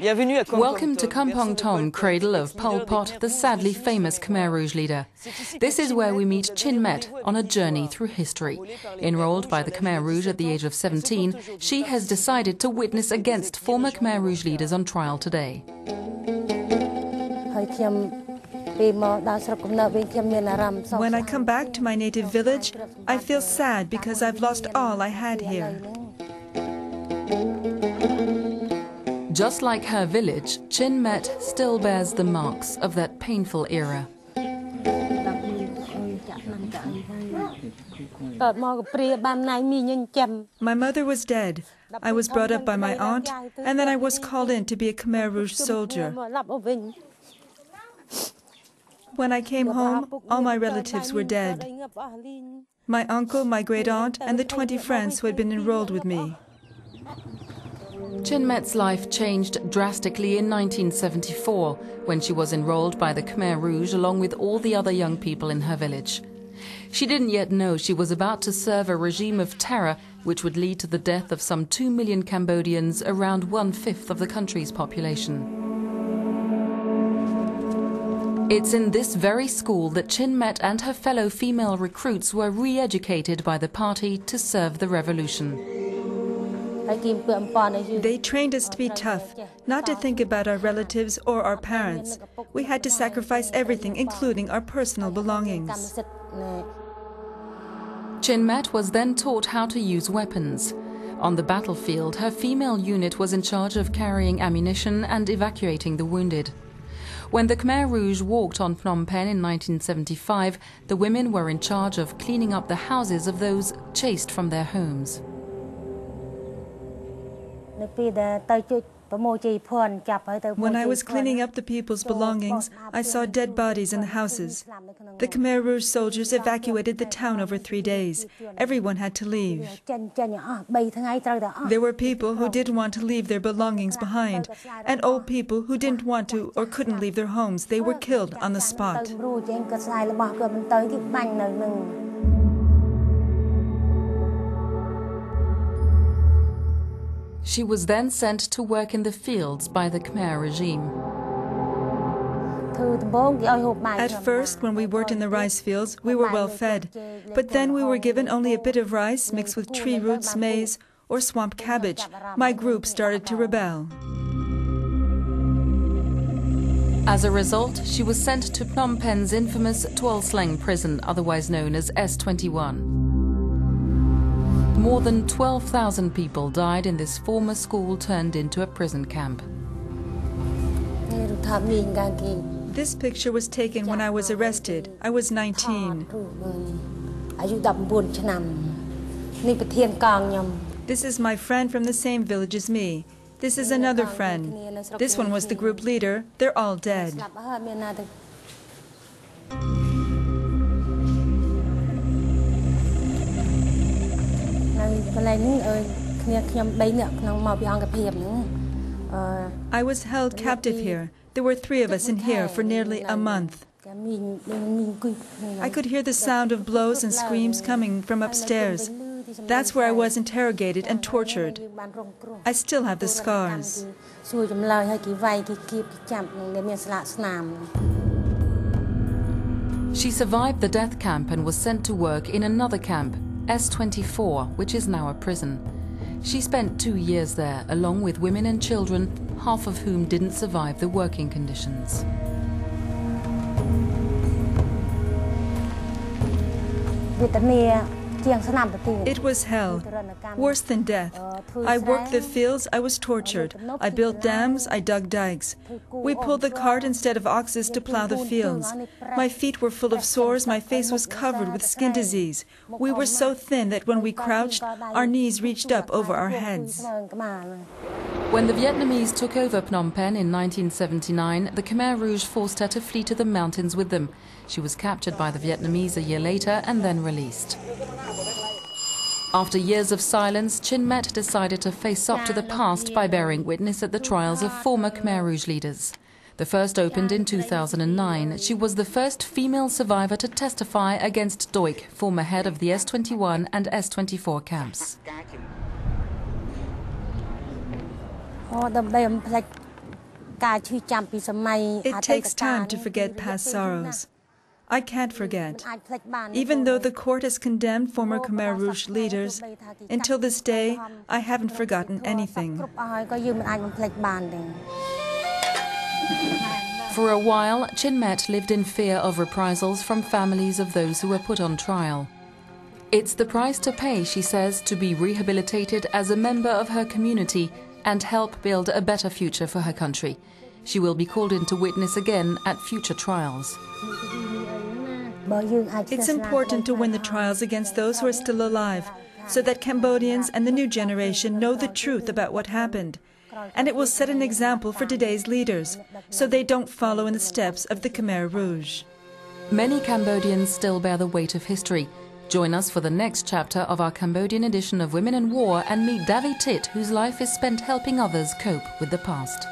Welcome to Kampong Tom, cradle of Pol Pot, the sadly famous Khmer Rouge leader. This is where we meet Chin Meth on a journey through history. Enrolled by the Khmer Rouge at the age of 17, she has decided to witness against former Khmer Rouge leaders on trial today. When I come back to my native village, I feel sad because I've lost all I had here. Just like her village, Chin Meth still bears the marks of that painful era. My mother was dead. I was brought up by my aunt, and then I was called in to be a Khmer Rouge soldier. When I came home, all my relatives were dead. My uncle, my great-aunt, and the 20 friends who had been enrolled with me. Chin Meth's life changed drastically in 1974 when she was enrolled by the Khmer Rouge along with all the other young people in her village. She didn't yet know she was about to serve a regime of terror which would lead to the death of some 2 million Cambodians, around 1/5 of the country's population. It's in this very school that Chin Meth and her fellow female recruits were re-educated by the party to serve the revolution. They trained us to be tough, not to think about our relatives or our parents. We had to sacrifice everything, including our personal belongings. Chin Meth was then taught how to use weapons. On the battlefield, her female unit was in charge of carrying ammunition and evacuating the wounded. When the Khmer Rouge walked on Phnom Penh in 1975, the women were in charge of cleaning up the houses of those chased from their homes. When I was cleaning up the people's belongings, I saw dead bodies in the houses. The Khmer Rouge soldiers evacuated the town over 3 days. Everyone had to leave. There were people who didn't want to leave their belongings behind, and old people who didn't want to or couldn't leave their homes. They were killed on the spot. She was then sent to work in the fields by the Khmer regime. At first, when we worked in the rice fields, we were well fed. But then we were given only a bit of rice mixed with tree roots, maize, or swamp cabbage. My group started to rebel. As a result, she was sent to Phnom Penh's infamous Tuol Sleng prison, otherwise known as S21. More than 12,000 people died in this former school turned into a prison camp. This picture was taken when I was arrested. I was 19. This is my friend from the same village as me. This is another friend. This one was the group leader. They're all dead. I was held captive here. There were 3 of us in here for nearly a month. I could hear the sound of blows and screams coming from upstairs. That's where I was interrogated and tortured. I still have the scars. She survived the death camp and was sent to work in another camp, S24, which is now a prison. She spent 2 years there, along with women and children, half of whom didn't survive the working conditions. It was hell, worse than death. I worked the fields, I was tortured. I built dams, I dug dikes. We pulled the cart instead of oxes to plow the fields. My feet were full of sores, my face was covered with skin disease. We were so thin that when we crouched, our knees reached up over our heads. When the Vietnamese took over Phnom Penh in 1979, the Khmer Rouge forced her to flee to the mountains with them. She was captured by the Vietnamese a year later and then released. After years of silence, Chin Meth decided to face up to the past by bearing witness at the trials of former Khmer Rouge leaders. The first opened in 2009. She was the first female survivor to testify against Doik, former head of the S21 and S24 camps. It takes time to forget past sorrows. I can't forget. Even though the court has condemned former Khmer Rouge leaders, until this day, I haven't forgotten anything. For a while, Chin Meth lived in fear of reprisals from families of those who were put on trial. It's the price to pay, she says, to be rehabilitated as a member of her community and help build a better future for her country. She will be called in to witness again at future trials. It's important to win the trials against those who are still alive, so that Cambodians and the new generation know the truth about what happened. And it will set an example for today's leaders, so they don't follow in the steps of the Khmer Rouge. Many Cambodians still bear the weight of history. Join us for the next chapter of our Cambodian edition of Women in War and meet Davi Tit, whose life is spent helping others cope with the past.